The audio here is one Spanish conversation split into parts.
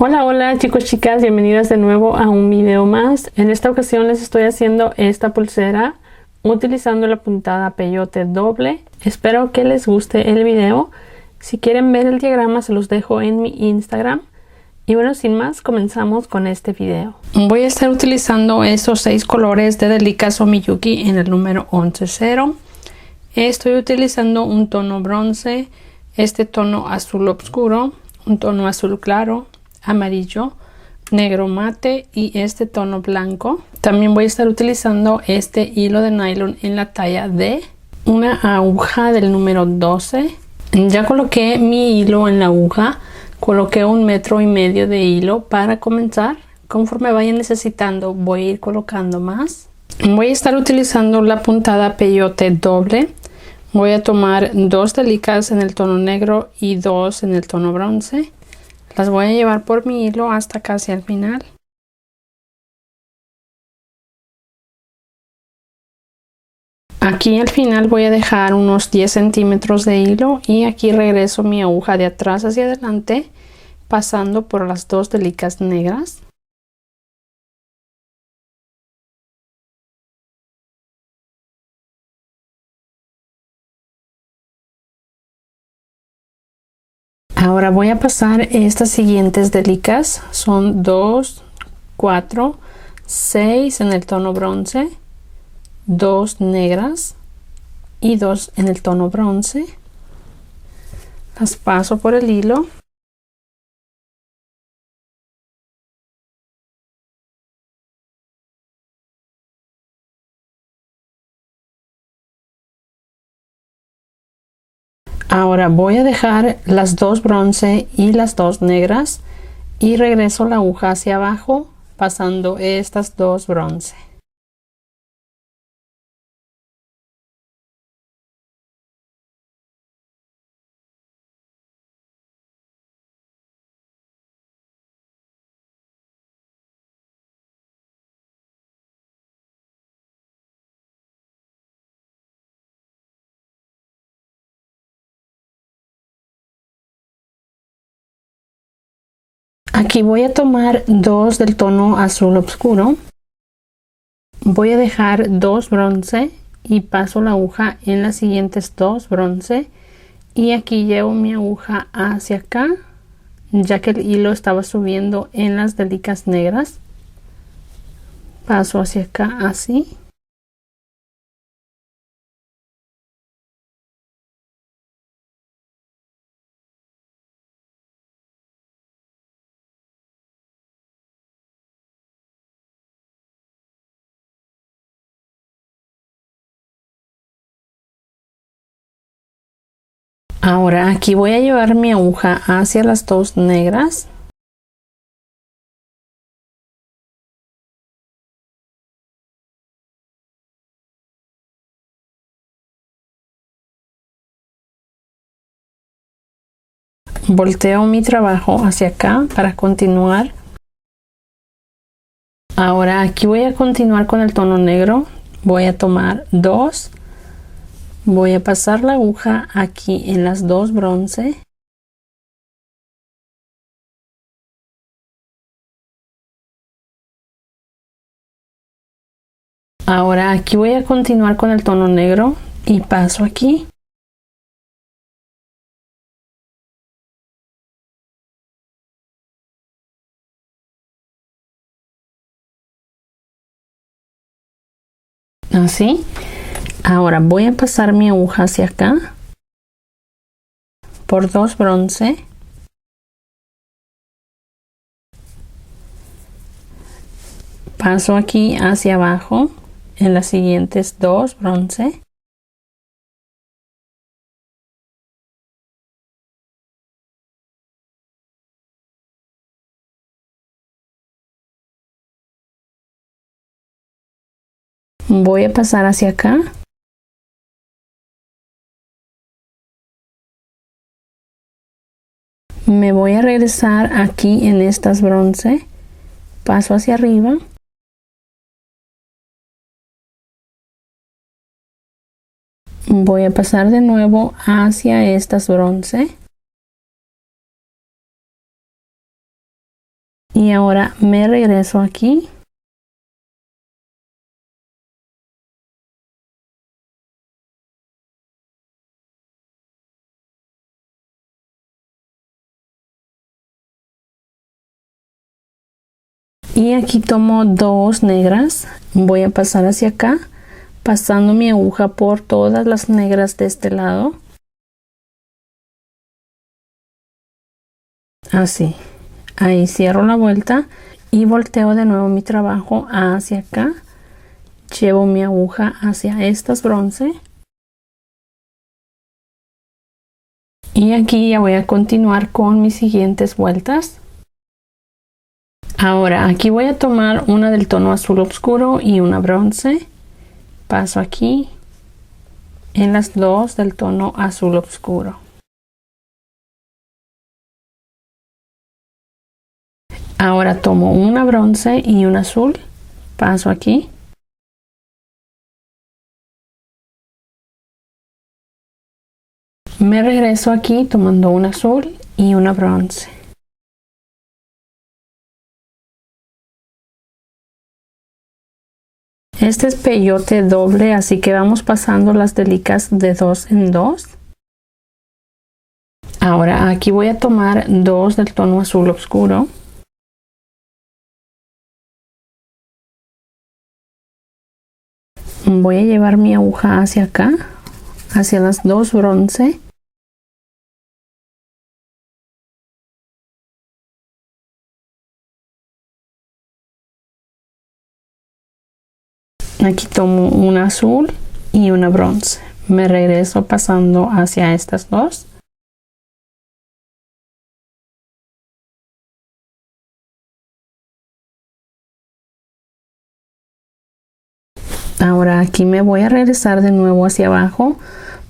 Hola, hola chicos, chicas, bienvenidas de nuevo a un video más. En esta ocasión les estoy haciendo esta pulsera utilizando la puntada peyote doble. Espero que les guste el video. Si quieren ver el diagrama se los dejo en mi Instagram. Y bueno, sin más, comenzamos con este video. Voy a estar utilizando estos 6 colores de Delica Miyuki en el número 11-0. Estoy utilizando un tono bronce, este tono azul oscuro, un tono azul claro, amarillo, negro mate y este tono blanco. También voy a estar utilizando este hilo de nylon en la talla D, una aguja del número 12. Ya coloqué mi hilo en la aguja, coloqué 1,5 metros de hilo para comenzar. Conforme vaya necesitando voy a ir colocando más. Voy a estar utilizando la puntada peyote doble. Voy a tomar 2 delicas en el tono negro y 2 en el tono bronce. Las voy a llevar por mi hilo hasta casi al final. Aquí al final voy a dejar unos 10 centímetros de hilo y aquí regreso mi aguja de atrás hacia adelante, pasando por las 2 delicas negras. Ahora voy a pasar estas siguientes delicas, son 2, 4, 6 en el tono bronce, 2 negras y 2 en el tono bronce. Las paso por el hilo. Ahora voy a dejar las 2 bronce y las 2 negras y regreso la aguja hacia abajo pasando estas 2 bronce. Aquí voy a tomar 2 del tono azul oscuro. Voy a dejar 2 bronce y paso la aguja en las siguientes 2 bronce y aquí llevo mi aguja hacia acá ya que el hilo estaba subiendo en las delicas negras. Paso hacia acá así. Ahora aquí voy a llevar mi aguja hacia las 2 negras. Volteo mi trabajo hacia acá para continuar. Ahora aquí voy a continuar con el tono negro. Voy a tomar 2. Voy a pasar la aguja aquí en las 2 bronce. Ahora aquí voy a continuar con el tono negro y paso aquí. Así. Ahora voy a pasar mi aguja hacia acá por 2 bronce. Paso aquí hacia abajo en las siguientes 2 bronce. Voy a pasar hacia acá. Me voy a regresar aquí en estas bronce. Paso hacia arriba. Voy a pasar de nuevo hacia estas bronce. Y ahora me regreso aquí. Y aquí tomo 2 negras, voy a pasar hacia acá, pasando mi aguja por todas las negras de este lado. Así, ahí cierro la vuelta y volteo de nuevo mi trabajo hacia acá. Llevo mi aguja hacia estas bronce. Y aquí ya voy a continuar con mis siguientes vueltas. Ahora aquí voy a tomar una del tono azul oscuro y una bronce. Paso aquí en las dos del tono azul oscuro. Ahora tomo una bronce y un azul. Paso aquí. Me regreso aquí tomando un azul y una bronce. Este es peyote doble, así que vamos pasando las delicas de 2 en 2. Ahora aquí voy a tomar 2 del tono azul oscuro. Voy a llevar mi aguja hacia acá, hacia las 2 bronce. Aquí tomo un azul y una bronce. Me regreso pasando hacia estas dos. Ahora aquí me voy a regresar de nuevo hacia abajo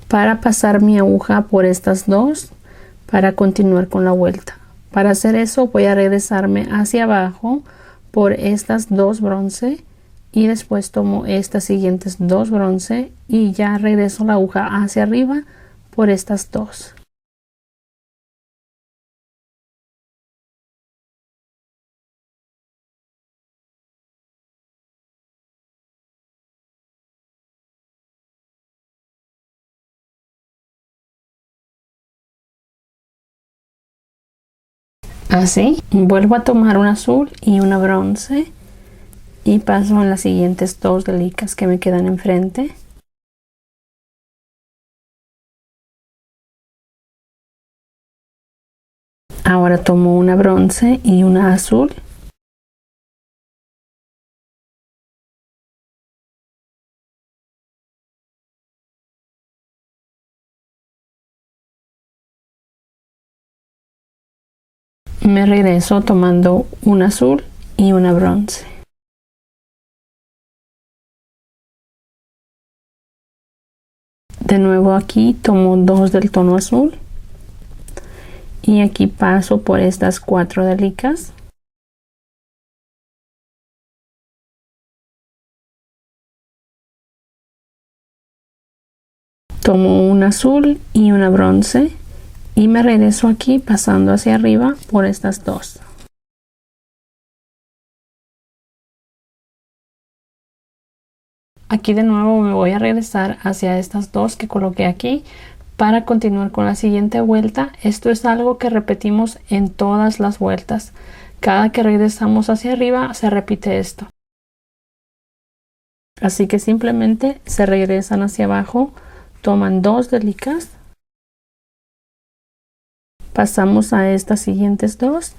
para pasar mi aguja por estas dos para continuar con la vuelta. Para hacer eso voy a regresarme hacia abajo por estas 2 bronce y después tomo estas siguientes 2 bronce y ya regreso la aguja hacia arriba por estas 2. Así, vuelvo a tomar un azul y una bronce y paso en las siguientes 2 delicas que me quedan enfrente. Ahora tomo una bronce y una azul. Me regreso tomando un azul y una bronce. De nuevo aquí tomo 2 del tono azul y aquí paso por estas 4 delicas. Tomo un azul y una bronce y me regreso aquí pasando hacia arriba por estas 2. Aquí de nuevo me voy a regresar hacia estas 2 que coloqué aquí para continuar con la siguiente vuelta. Esto es algo que repetimos en todas las vueltas. Cada que regresamos hacia arriba se repite esto. Así que simplemente se regresan hacia abajo, toman 2 delicas, pasamos a estas siguientes 2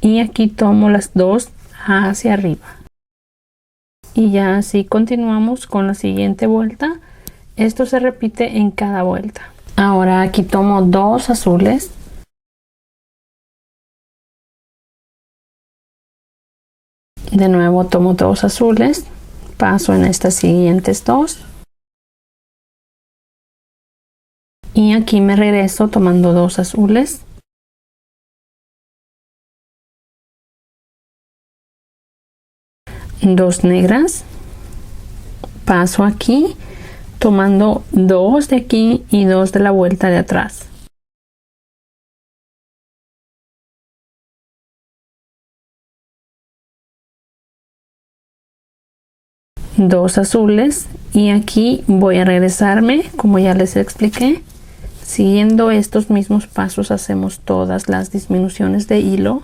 y aquí tomo las 2 hacia arriba. Y ya así continuamos con la siguiente vuelta. Esto se repite en cada vuelta. Ahora aquí tomo 2 azules. De nuevo tomo 2 azules. Paso en estas siguientes 2. Y aquí me regreso tomando 2 azules. Dos negras. Paso aquí tomando 2 de aquí y 2 de la vuelta de atrás. 2 azules y aquí voy a regresarme como ya les expliqué. Siguiendo estos mismos pasos hacemos todas las disminuciones de hilo.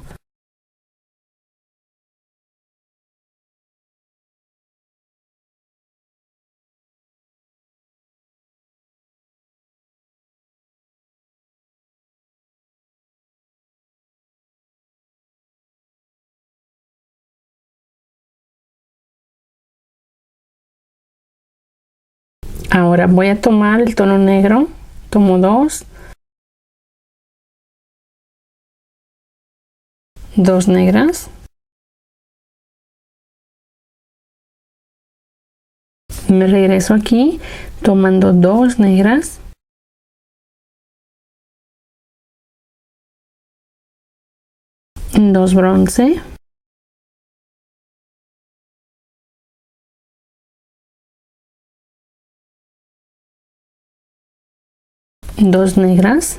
Ahora voy a tomar el tono negro, tomo 2 negras, me regreso aquí tomando 2 negras, dos bronce, dos negras,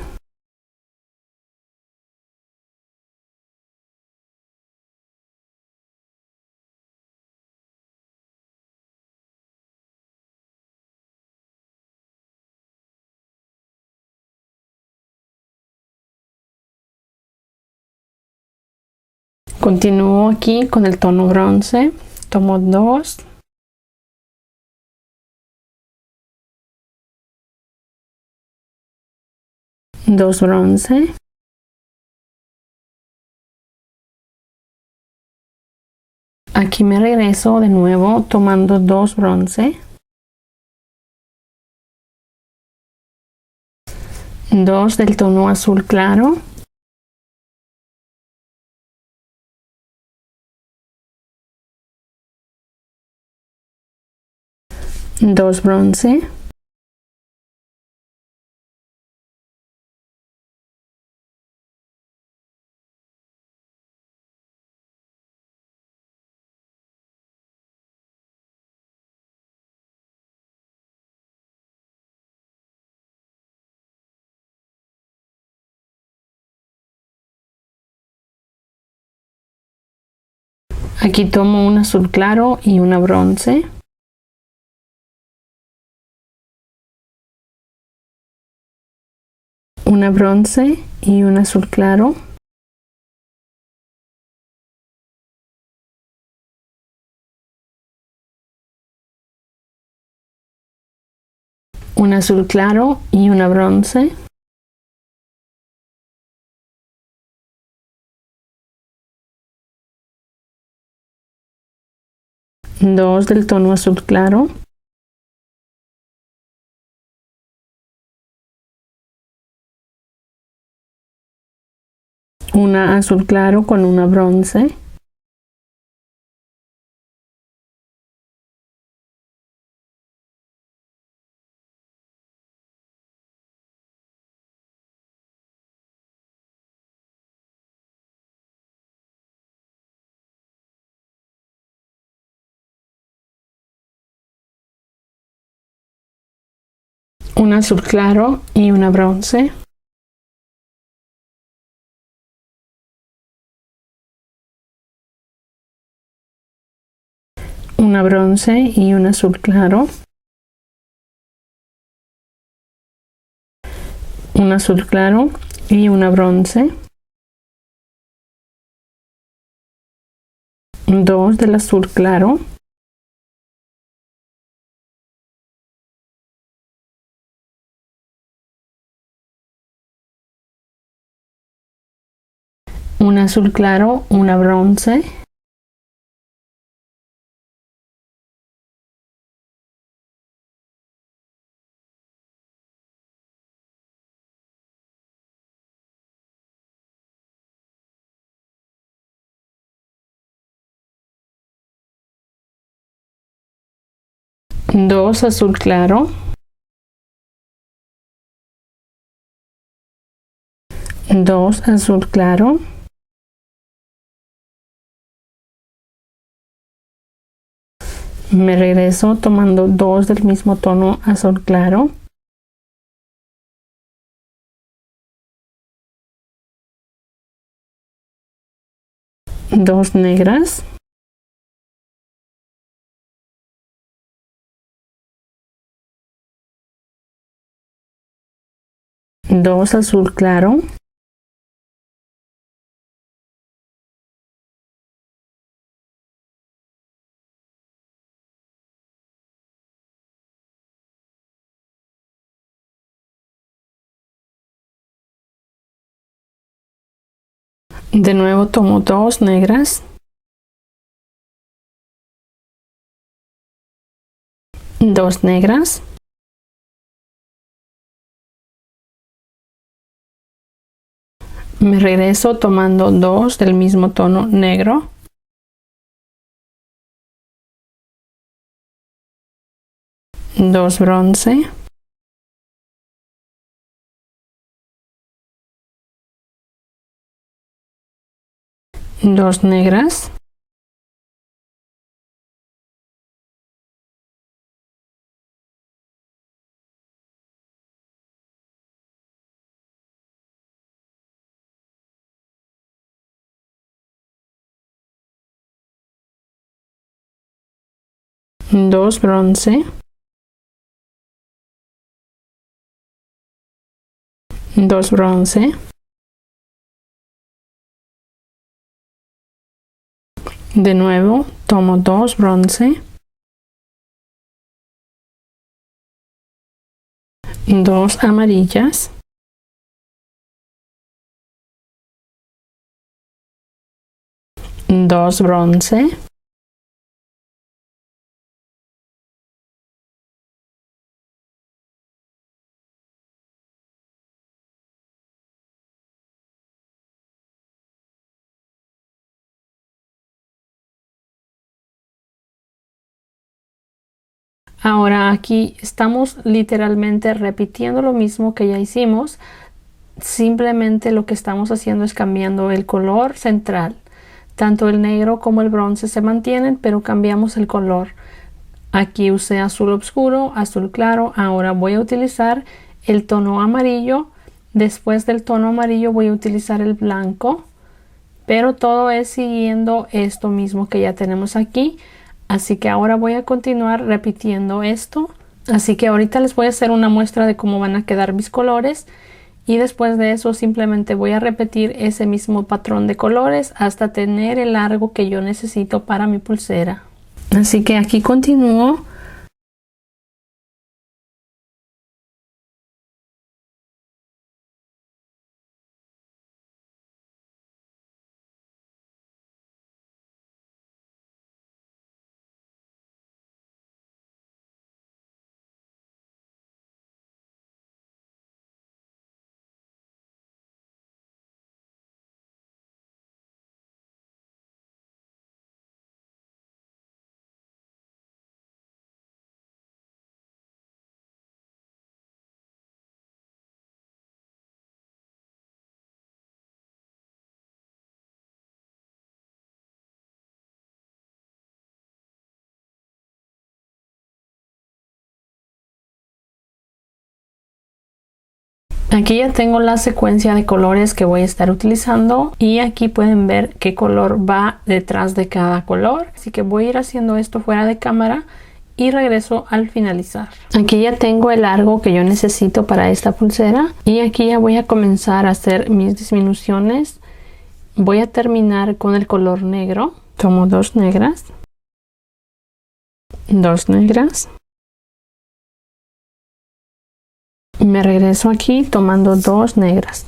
continúo aquí con el tono bronce, tomo 2, dos bronce, aquí me regreso de nuevo tomando 2 bronce, 2 del tono azul claro, dos bronce, aquí tomo un azul claro y una bronce, una bronce y un azul claro, un azul claro y una bronce, dos del tono azul claro, una azul claro con una bronce, un azul claro y una bronce, una bronce y un azul claro, un azul claro y una bronce, dos del azul claro, un azul claro, una bronce, dos azul claro, dos azul claro, me regreso tomando 2 del mismo tono azul claro, dos negras, 2 azul claro, de nuevo tomo 2 negras, 2 negras, me regreso tomando 2 del mismo tono negro, dos bronce, dos negras, dos bronce, dos bronce, de nuevo tomo 2 bronce, 2 amarillas, dos bronce, ahora aquí estamos literalmente repitiendo lo mismo que ya hicimos, simplemente lo que estamos haciendo es cambiando el color central. Tanto el negro como el bronce se mantienen, pero cambiamos el color. Aquí usé azul oscuro, azul claro, ahora voy a utilizar el tono amarillo. Después del tono amarillo voy a utilizar el blanco, pero todo es siguiendo esto mismo que ya tenemos aquí. Así que ahora voy a continuar repitiendo esto. Así que ahorita les voy a hacer una muestra de cómo van a quedar mis colores. Y después de eso simplemente voy a repetir ese mismo patrón de colores hasta tener el largo que yo necesito para mi pulsera. Así que aquí continúo. Aquí ya tengo la secuencia de colores que voy a estar utilizando y aquí pueden ver qué color va detrás de cada color. Así que voy a ir haciendo esto fuera de cámara y regreso al finalizar. Aquí ya tengo el largo que yo necesito para esta pulsera y aquí ya voy a comenzar a hacer mis disminuciones. Voy a terminar con el color negro. Tomo 2 negras, 2 negras. Me regreso aquí tomando 2 negras.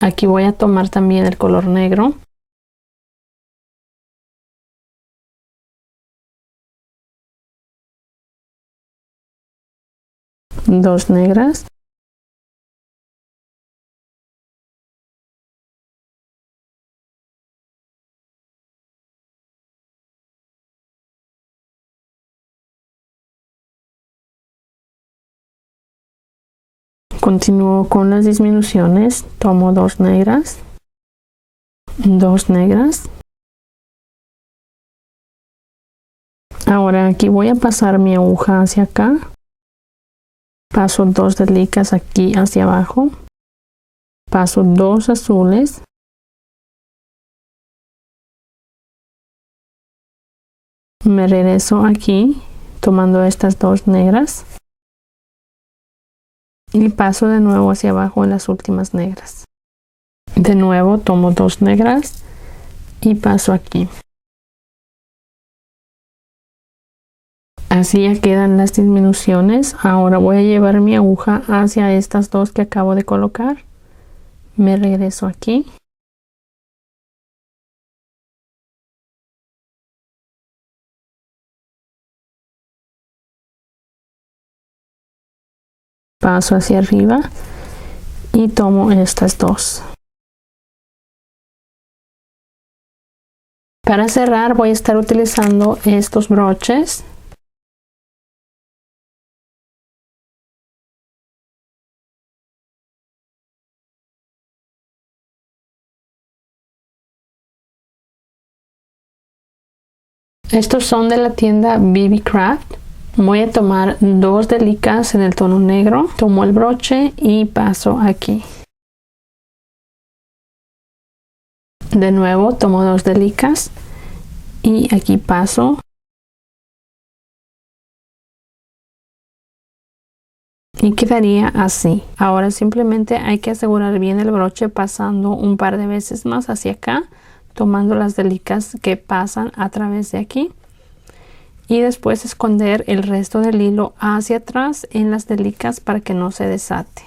Aquí voy a tomar también el color negro. Dos negras. Continúo con las disminuciones. Tomo 2 negras. 2 negras. Ahora aquí voy a pasar mi aguja hacia acá. Paso 2 de licas aquí hacia abajo. Paso 2 azules. Me regreso aquí tomando estas 2 negras. y paso de nuevo hacia abajo en las últimas negras. De nuevo tomo 2 negras y paso aquí. Así ya quedan las disminuciones. Ahora voy a llevar mi aguja hacia estas dos que acabo de colocar. Me regreso aquí. Paso hacia arriba y tomo estas dos. Para cerrar voy a estar utilizando estos broches. Estos son de la tienda BB Craft. Voy a tomar 2 delicas en el tono negro. Tomo el broche y paso aquí. De nuevo tomo 2 delicas y aquí paso. Y quedaría así. Ahora simplemente hay que asegurar bien el broche pasando un par de veces más hacia acá, tomando las delicas que pasan a través de aquí, y después esconder el resto del hilo hacia atrás en las delicas para que no se desate.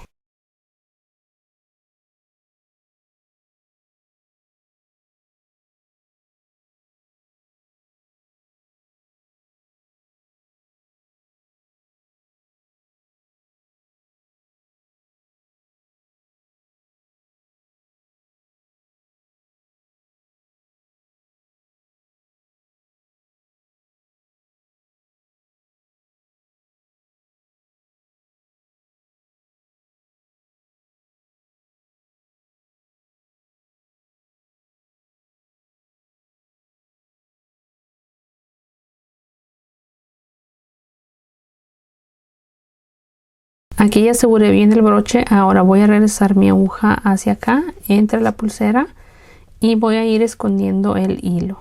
Aquí ya aseguré bien el broche. Ahora voy a regresar mi aguja hacia acá entre la pulsera y voy a ir escondiendo el hilo.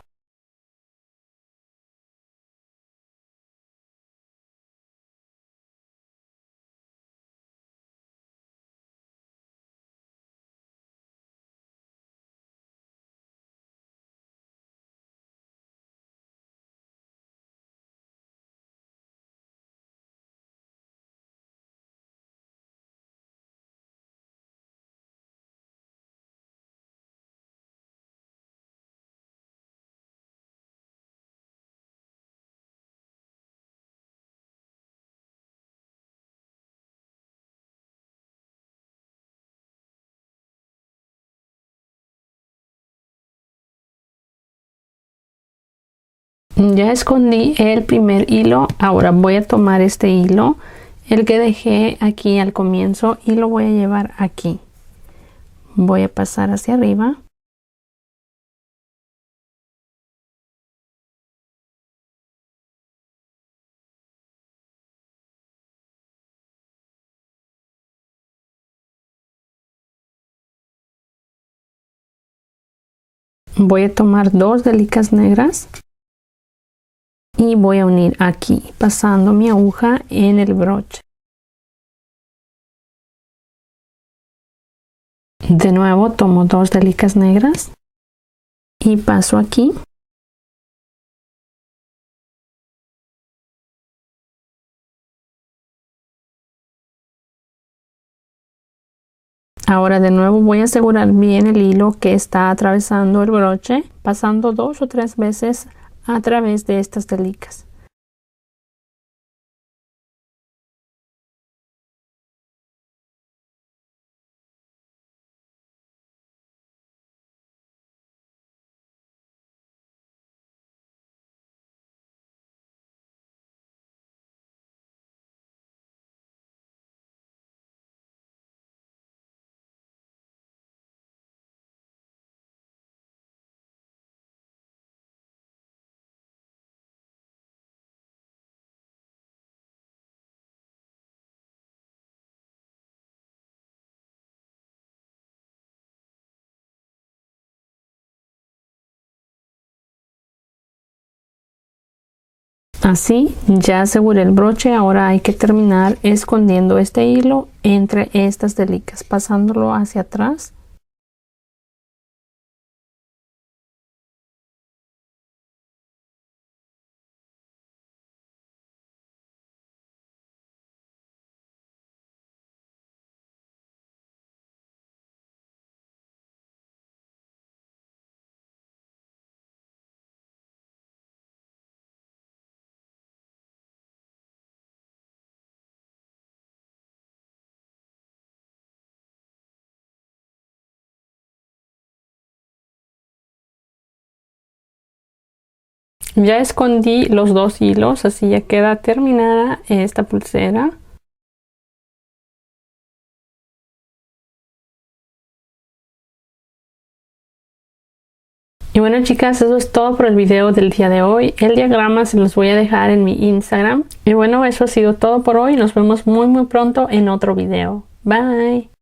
Ya escondí el primer hilo. Ahora voy a tomar este hilo, el que dejé aquí al comienzo, y lo voy a llevar aquí. Voy a pasar hacia arriba. Voy a tomar 2 delicas negras y voy a unir aquí, pasando mi aguja en el broche. De nuevo tomo 2 delicas negras y paso aquí. Ahora de nuevo voy a asegurar bien el hilo que está atravesando el broche, pasando 2 o 3 veces a través de estas delicas. Así ya aseguré el broche. Ahora hay que terminar escondiendo este hilo entre estas delicas, pasándolo hacia atrás. Ya escondí los dos hilos, así ya queda terminada esta pulsera. Y bueno, chicas, eso es todo por el video del día de hoy. El diagrama se los voy a dejar en mi Instagram. Y bueno, eso ha sido todo por hoy. Nos vemos muy pronto en otro video. Bye.